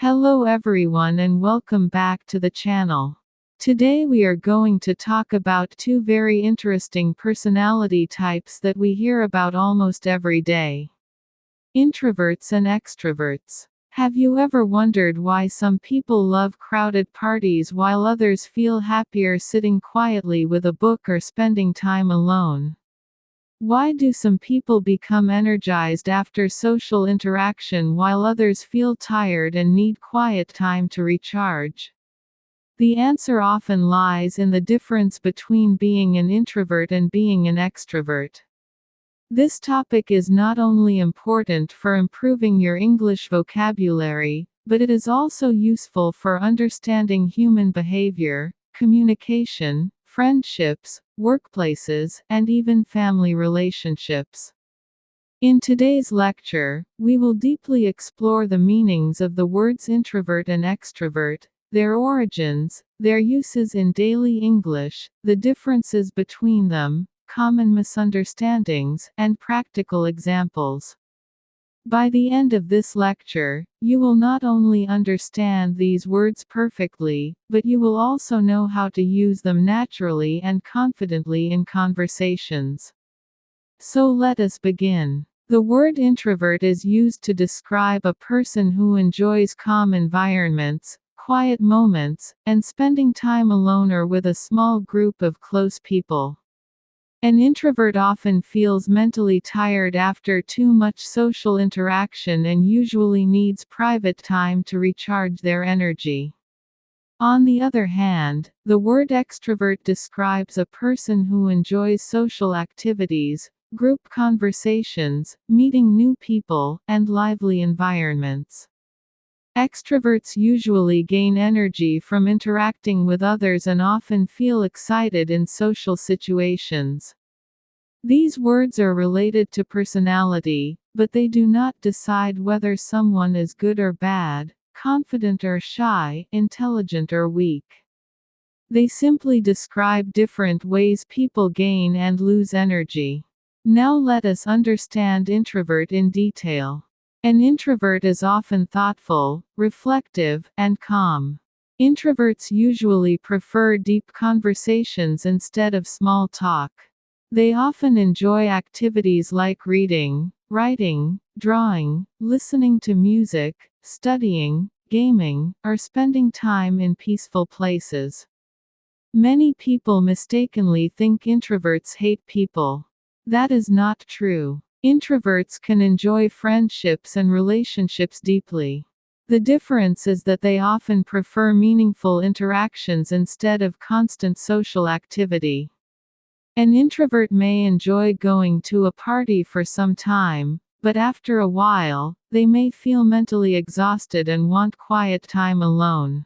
Hello everyone and welcome back to the channel. Today we are going to talk about two very interesting personality types that we hear about almost every day. Introverts and extroverts. Have you ever wondered why some people love crowded parties while others feel happier sitting quietly with a book or spending time alone? Why do some people become energized after social interaction while others feel tired and need quiet time to recharge? The answer often lies in the difference between being an introvert and being an extrovert. This topic is not only important for improving your English vocabulary, but it is also useful for understanding human behavior, communication, friendships, workplaces, and even family relationships. In today's lecture, we will deeply explore the meanings of the words introvert and extrovert, their origins, their uses in daily English, the differences between them, common misunderstandings, and practical examples. By the end of this lecture, you will not only understand these words perfectly, but you will also know how to use them naturally and confidently in conversations. So let us begin. The word introvert is used to describe a person who enjoys calm environments, quiet moments, and spending time alone or with a small group of close people. An introvert often feels mentally tired after too much social interaction and usually needs private time to recharge their energy. On the other hand, the word extrovert describes a person who enjoys social activities, group conversations, meeting new people, and lively environments. Extroverts usually gain energy from interacting with others and often feel excited in social situations. These words are related to personality, but they do not decide whether someone is good or bad, confident or shy, intelligent or weak. They simply describe different ways people gain and lose energy. Now let us understand introvert in detail. An introvert is often thoughtful, reflective, and calm. Introverts usually prefer deep conversations instead of small talk. They often enjoy activities like reading, writing, drawing, listening to music, studying, gaming, or spending time in peaceful places. Many people mistakenly think introverts hate people. That is not true. Introverts can enjoy friendships and relationships deeply. The difference is that they often prefer meaningful interactions instead of constant social activity. An introvert may enjoy going to a party for some time, but after a while, they may feel mentally exhausted and want quiet time alone.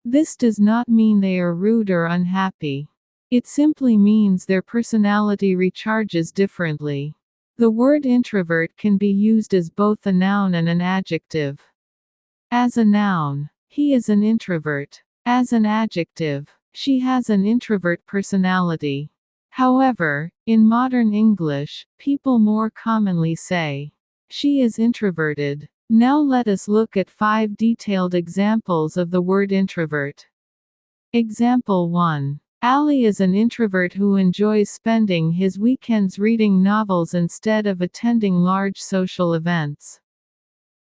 This does not mean they are rude or unhappy. It simply means their personality recharges differently. The word introvert can be used as both a noun and an adjective. As a noun, he is an introvert. As an adjective, she has an introvert personality. However, in modern English, people more commonly say, she is introverted. Now let us look at 5 detailed examples of the word introvert. Example 1. Ali is an introvert who enjoys spending his weekends reading novels instead of attending large social events.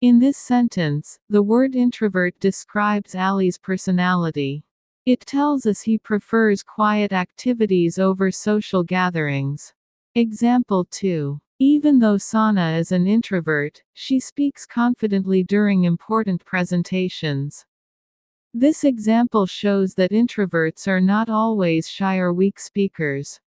In this sentence, the word introvert describes Ali's personality. It tells us he prefers quiet activities over social gatherings. Example 2. Even though Sana is an introvert, she speaks confidently during important presentations. This example shows that introverts are not always shy or weak speakers.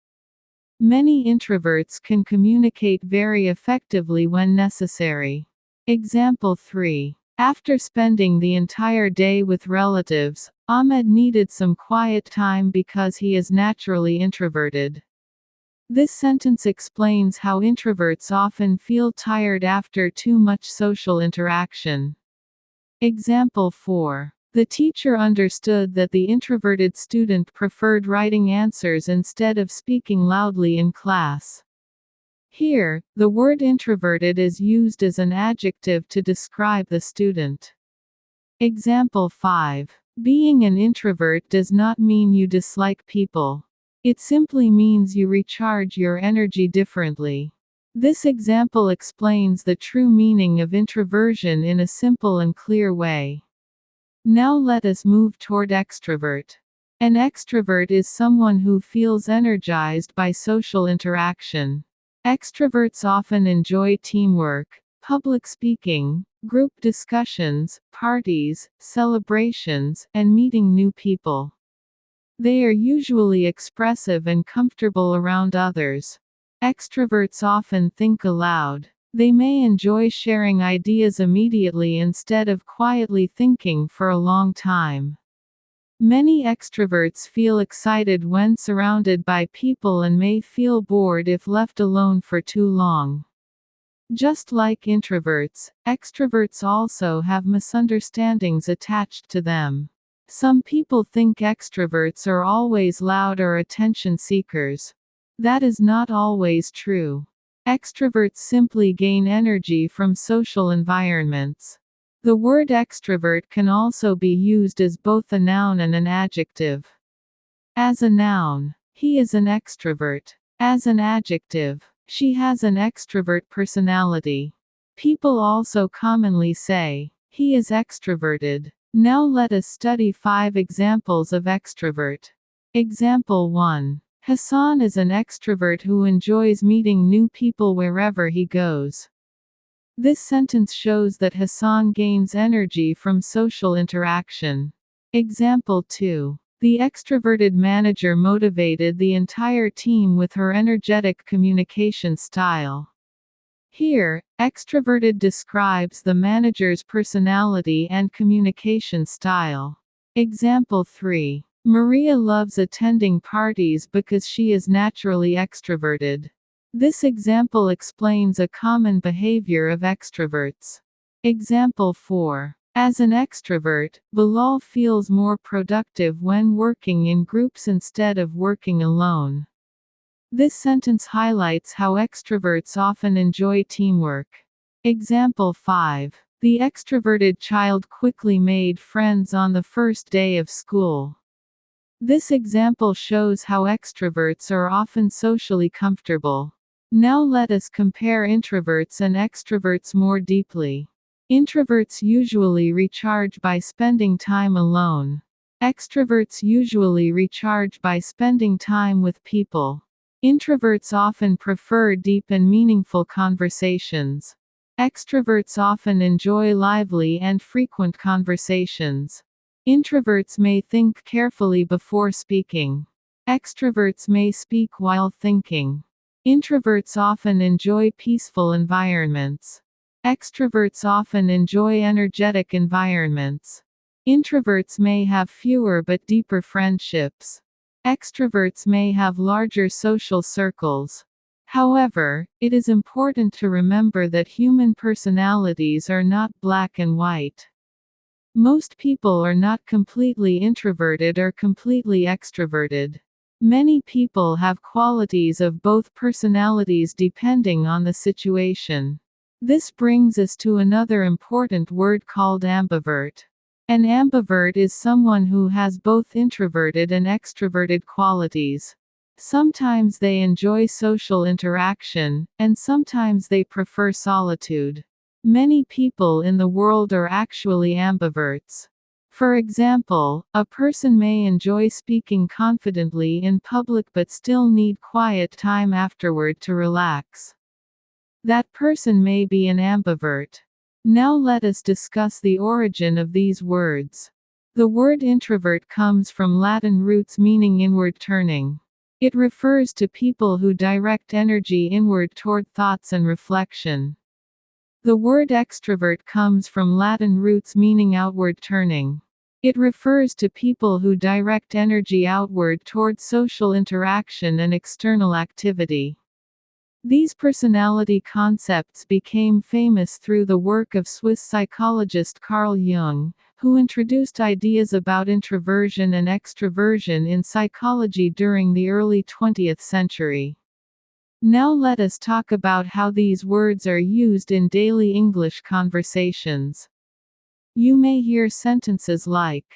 Many introverts can communicate very effectively when necessary. Example 3. After spending the entire day with relatives, Ahmed needed some quiet time because he is naturally introverted. This sentence explains how introverts often feel tired after too much social interaction. Example 4. The teacher understood that the introverted student preferred writing answers instead of speaking loudly in class. Here, the word introverted is used as an adjective to describe the student. Example 5. Being an introvert does not mean you dislike people. It simply means you recharge your energy differently. This example explains the true meaning of introversion in a simple and clear way. Now let us move toward extrovert. An extrovert is someone who feels energized by social interaction. Extroverts often enjoy teamwork, public speaking, group discussions, parties, celebrations, and meeting new people. They are usually expressive and comfortable around others. Extroverts often think aloud. They may enjoy sharing ideas immediately instead of quietly thinking for a long time. Many extroverts feel excited when surrounded by people and may feel bored if left alone for too long. Just like introverts, extroverts also have misunderstandings attached to them. Some people think extroverts are always loud or attention seekers. That is not always true. Extroverts simply gain energy from social environments. The word extrovert can also be used as both a noun and an adjective. As a noun, he is an extrovert. As an adjective, she has an extrovert personality. People also commonly say, he is extroverted. Now let us study 5 examples of extrovert. Example 1. Hassan is an extrovert who enjoys meeting new people wherever he goes. This sentence shows that Hassan gains energy from social interaction. Example 2. The extroverted manager motivated the entire team with her energetic communication style. Here, extroverted describes the manager's personality and communication style. Example 3. Maria loves attending parties because she is naturally extroverted. This example explains a common behavior of extroverts. Example 4. As an extrovert, Bilal feels more productive when working in groups instead of working alone. This sentence highlights how extroverts often enjoy teamwork. Example 5. The extroverted child quickly made friends on the first day of school. This example shows how extroverts are often socially comfortable. Now let us compare introverts and extroverts more deeply. Introverts usually recharge by spending time alone. Extroverts usually recharge by spending time with people. Introverts often prefer deep and meaningful conversations. Extroverts often enjoy lively and frequent conversations. Introverts may think carefully before speaking. Extroverts may speak while thinking. Introverts often enjoy peaceful environments. Extroverts often enjoy energetic environments. Introverts may have fewer but deeper friendships. Extroverts may have larger social circles. However, it is important to remember that human personalities are not black and white. Most people are not completely introverted or completely extroverted. Many people have qualities of both personalities depending on the situation. This brings us to another important word called ambivert. An ambivert is someone who has both introverted and extroverted qualities. Sometimes they enjoy social interaction, and sometimes they prefer solitude. Many people in the world are actually ambiverts. For example, a person may enjoy speaking confidently in public but still need quiet time afterward to relax. That person may be an ambivert. Now let us discuss the origin of these words. The word introvert comes from Latin roots meaning inward turning. It refers to people who direct energy inward toward thoughts and reflection. The word extrovert comes from Latin roots meaning outward turning. It refers to people who direct energy outward toward social interaction and external activity. These personality concepts became famous through the work of Swiss psychologist Carl Jung, who introduced ideas about introversion and extroversion in psychology during the early 20th century. Now let us talk about how these words are used in daily English conversations. You may hear sentences like,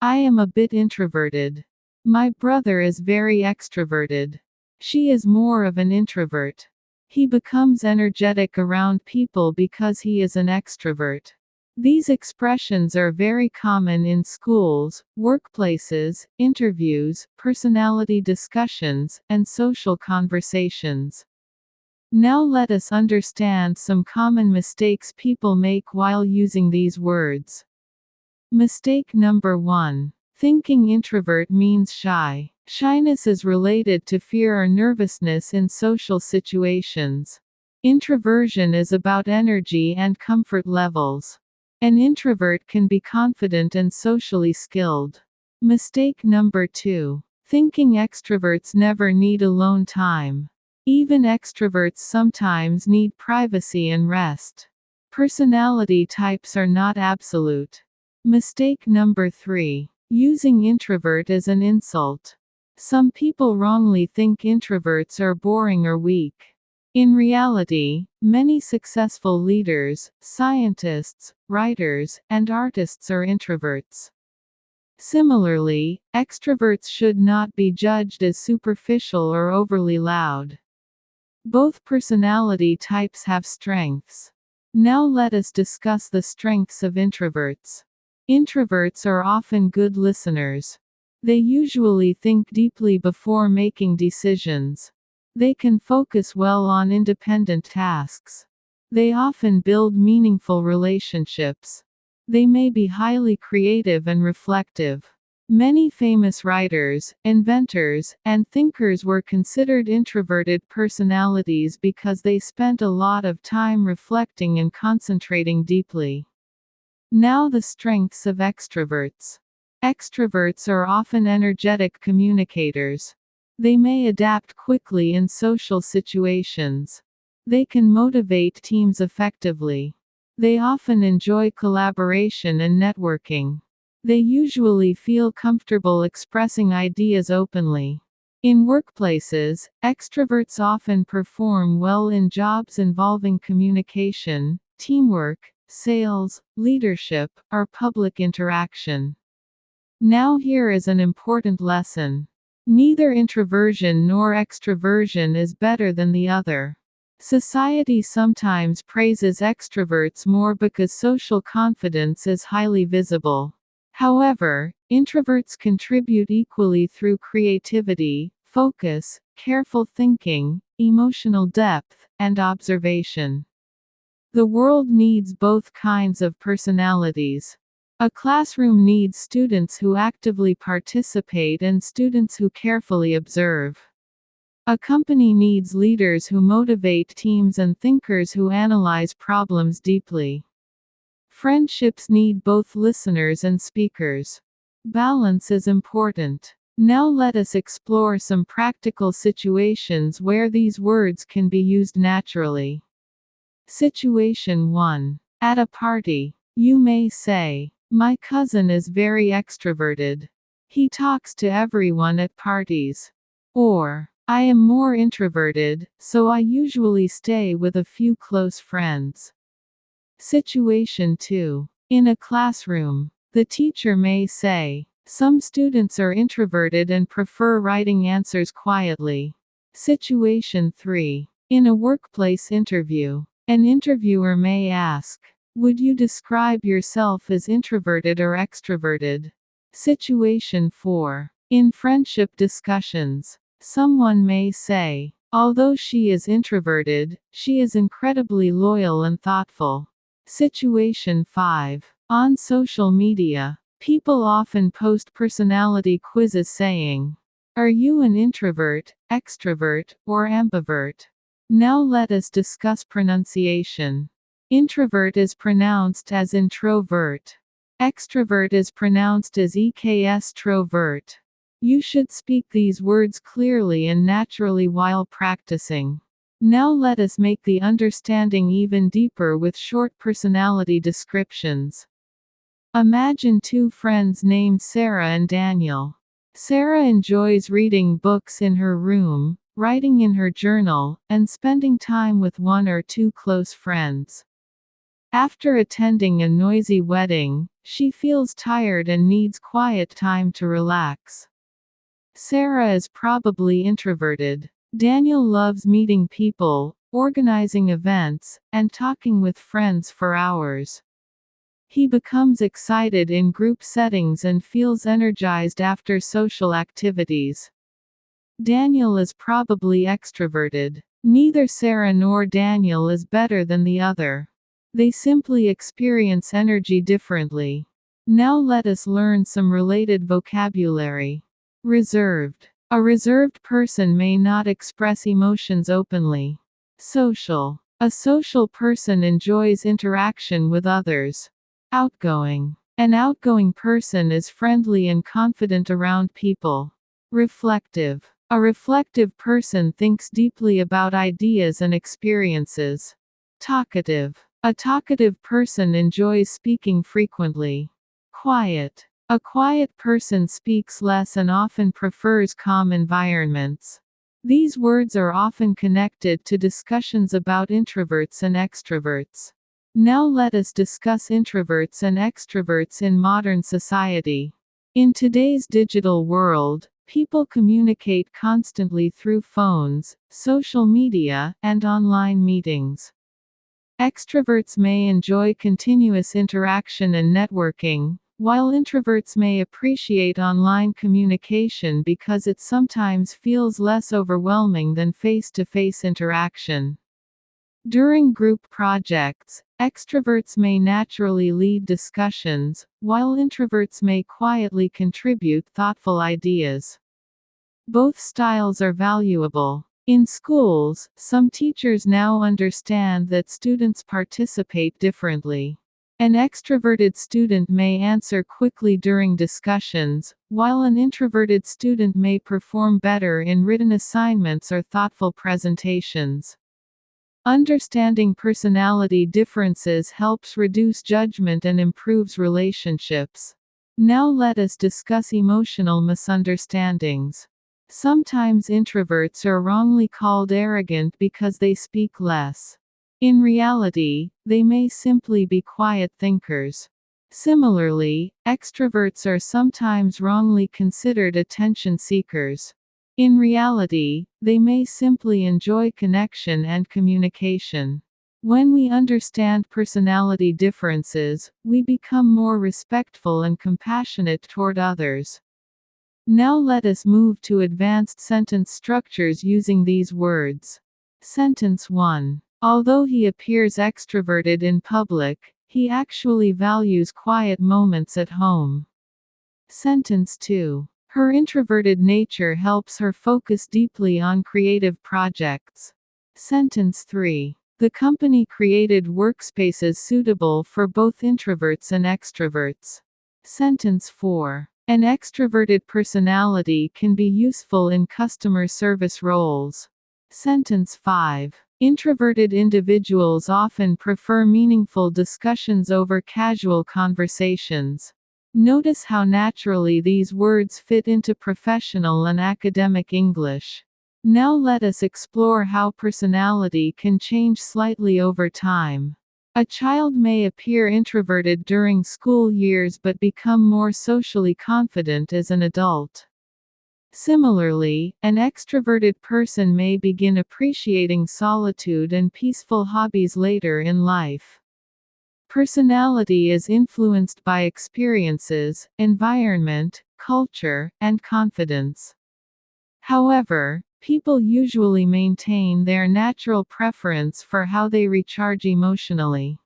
"I am a bit introverted." "My brother is very extroverted." "She is more of an introvert." "He becomes energetic around people because he is an extrovert." These expressions are very common in schools, workplaces, interviews, personality discussions, and social conversations. Now let us understand some common mistakes people make while using these words. Mistake number 1. Thinking introvert means shy. Shyness is related to fear or nervousness in social situations. Introversion is about energy and comfort levels. An introvert can be confident and socially skilled. Mistake number 2. Thinking extroverts never need alone time. Even extroverts sometimes need privacy and rest. Personality types are not absolute. Mistake number 3. Using introvert as an insult. Some people wrongly think introverts are boring or weak. In reality, many successful leaders, scientists, writers, and artists are introverts. Similarly, extroverts should not be judged as superficial or overly loud. Both personality types have strengths. Now let us discuss the strengths of introverts. Introverts are often good listeners. They usually think deeply before making decisions. They can focus well on independent tasks. They often build meaningful relationships. They may be highly creative and reflective. Many famous writers, inventors, and thinkers were considered introverted personalities because they spent a lot of time reflecting and concentrating deeply. Now the strengths of extroverts. Extroverts are often energetic communicators. They may adapt quickly in social situations. They can motivate teams effectively. They often enjoy collaboration and networking. They usually feel comfortable expressing ideas openly. In workplaces, extroverts often perform well in jobs involving communication, teamwork, sales, leadership, or public interaction. Now here is an important lesson. Neither introversion nor extroversion is better than the other. Society sometimes praises extroverts more because social confidence is highly visible. However, introverts contribute equally through creativity, focus, careful thinking, emotional depth, and observation. The world needs both kinds of personalities. A classroom needs students who actively participate and students who carefully observe. A company needs leaders who motivate teams and thinkers who analyze problems deeply. Friendships need both listeners and speakers. Balance is important. Now let us explore some practical situations where these words can be used naturally. Situation 1. At a party, you may say, "My cousin is very extroverted. He talks to everyone at parties." Or, "I am more introverted, so I usually stay with a few close friends." Situation 2. In a classroom, the teacher may say, "Some students are introverted and prefer writing answers quietly." Situation 3. In a workplace interview, an interviewer may ask, "Would you describe yourself as introverted or extroverted?" Situation 4. In friendship discussions, someone may say, "Although she is introverted, she is incredibly loyal and thoughtful." Situation 5. On social media, people often post personality quizzes saying, "Are you an introvert, extrovert, or ambivert?" Now let us discuss pronunciation. Introvert is pronounced as introvert. Extrovert is pronounced as extrovert. You should speak these words clearly and naturally while practicing. Now let us make the understanding even deeper with short personality descriptions. Imagine two friends named Sarah and Daniel. Sarah enjoys reading books in her room, writing in her journal, and spending time with one or two close friends. After attending a noisy wedding, she feels tired and needs quiet time to relax. Sarah is probably introverted. Daniel loves meeting people, organizing events, and talking with friends for hours. He becomes excited in group settings and feels energized after social activities. Daniel is probably extroverted. Neither Sarah nor Daniel is better than the other. They simply experience energy differently. Now let us learn some related vocabulary. Reserved. A reserved person may not express emotions openly. Social. A social person enjoys interaction with others. Outgoing. An outgoing person is friendly and confident around people. Reflective. A reflective person thinks deeply about ideas and experiences. Talkative. A talkative person enjoys speaking frequently. Quiet. A quiet person speaks less and often prefers calm environments. These words are often connected to discussions about introverts and extroverts. Now let us discuss introverts and extroverts in modern society. In today's digital world, people communicate constantly through phones, social media, and online meetings. Extroverts may enjoy continuous interaction and networking, while introverts may appreciate online communication because it sometimes feels less overwhelming than face-to-face interaction. During group projects, extroverts may naturally lead discussions, while introverts may quietly contribute thoughtful ideas. Both styles are valuable. In schools, some teachers now understand that students participate differently. An extroverted student may answer quickly during discussions, while an introverted student may perform better in written assignments or thoughtful presentations. Understanding personality differences helps reduce judgment and improves relationships. Now let us discuss emotional misunderstandings. Sometimes introverts are wrongly called arrogant because they speak less. In reality, they may simply be quiet thinkers. Similarly, extroverts are sometimes wrongly considered attention seekers. In reality, they may simply enjoy connection and communication. When we understand personality differences, we become more respectful and compassionate toward others. Now let us move to advanced sentence structures using these words. Sentence 1. Although he appears extroverted in public, he actually values quiet moments at home. Sentence 2. Her introverted nature helps her focus deeply on creative projects. Sentence 3. The company created workspaces suitable for both introverts and extroverts. Sentence 4. An extroverted personality can be useful in customer service roles. Sentence 5. Introverted individuals often prefer meaningful discussions over casual conversations. Notice how naturally these words fit into professional and academic English. Now let us explore how personality can change slightly over time. A child may appear introverted during school years but become more socially confident as an adult. Similarly, an extroverted person may begin appreciating solitude and peaceful hobbies later in life. Personality is influenced by experiences, environment, culture, and confidence. However, people usually maintain their natural preference for how they recharge emotionally.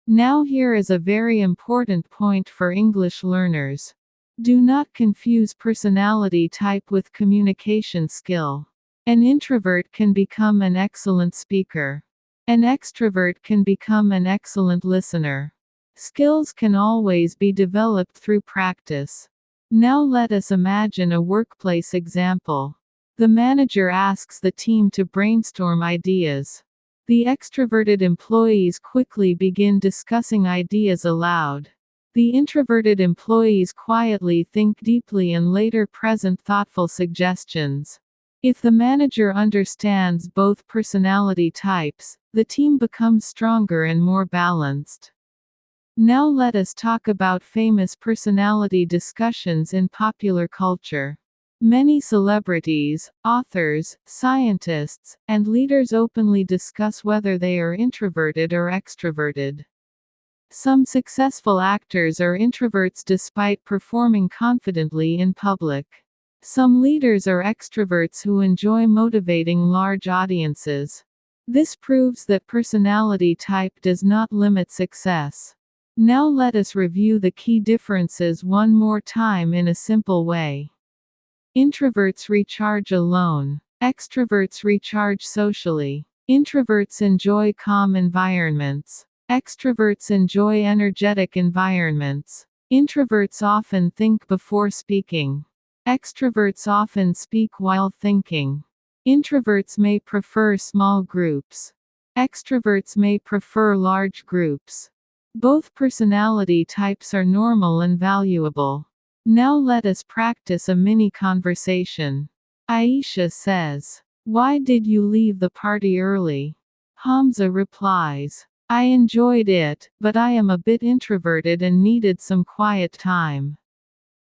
Now here is a very important point for English learners. Do not confuse personality type with communication skill. An introvert can become an excellent speaker. An extrovert can become an excellent listener. Skills can always be developed through practice. Now let us imagine a workplace example. The manager asks the team to brainstorm ideas. The extroverted employees quickly begin discussing ideas aloud. The introverted employees quietly think deeply and later present thoughtful suggestions. If the manager understands both personality types, the team becomes stronger and more balanced. Now let us talk about famous personality discussions in popular culture. Many celebrities, authors, scientists, and leaders openly discuss whether they are introverted or extroverted. Some successful actors are introverts despite performing confidently in public. Some leaders are extroverts who enjoy motivating large audiences. This proves that personality type does not limit success. Now let us review the key differences one more time in a simple way. Introverts recharge alone. Extroverts recharge socially. Introverts enjoy calm environments. Extroverts enjoy energetic environments. Introverts often think before speaking. Extroverts often speak while thinking. Introverts may prefer small groups. Extroverts may prefer large groups. Both personality types are normal and valuable. Now let us practice a mini conversation. Aisha says, "Why did you leave the party early?" Hamza replies, "I enjoyed it, but I am a bit introverted and needed some quiet time."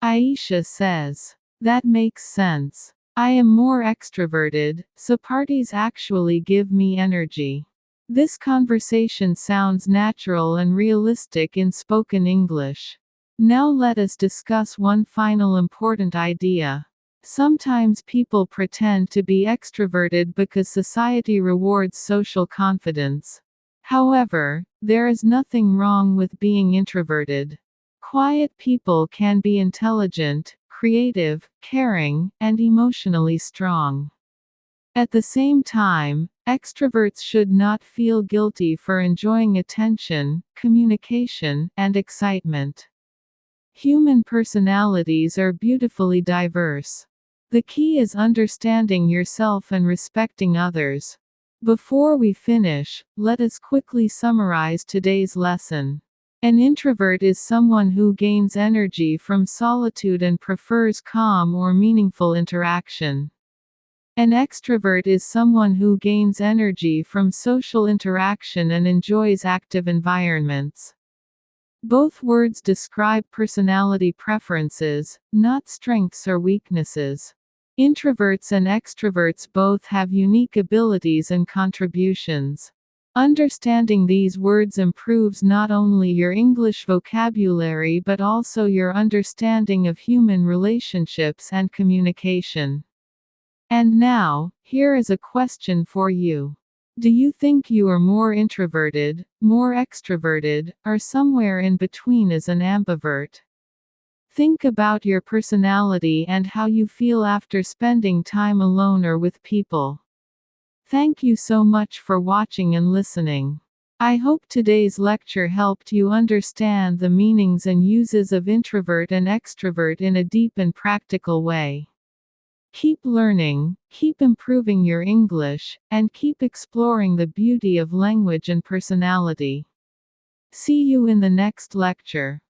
Aisha says, "That makes sense. I am more extroverted, so parties actually give me energy." This conversation sounds natural and realistic in spoken English. Now let us discuss one final important idea. Sometimes people pretend to be extroverted because society rewards social confidence. However, there is nothing wrong with being introverted. Quiet people can be intelligent, creative, caring, and emotionally strong. At the same time, extroverts should not feel guilty for enjoying attention, communication, and excitement. Human personalities are beautifully diverse. The key is understanding yourself and respecting others. Before we finish, let us quickly summarize today's lesson. An introvert is someone who gains energy from solitude and prefers calm or meaningful interaction. An extrovert is someone who gains energy from social interaction and enjoys active environments. Both words describe personality preferences, not strengths or weaknesses. Introverts and extroverts both have unique abilities and contributions. Understanding these words improves not only your English vocabulary but also your understanding of human relationships and communication. And now, here is a question for you. Do you think you are more introverted, more extroverted, or somewhere in between as an ambivert? Think about your personality and how you feel after spending time alone or with people. Thank you so much for watching and listening. I hope today's lecture helped you understand the meanings and uses of introvert and extrovert in a deep and practical way. Keep learning, keep improving your English, and keep exploring the beauty of language and personality. See you in the next lecture.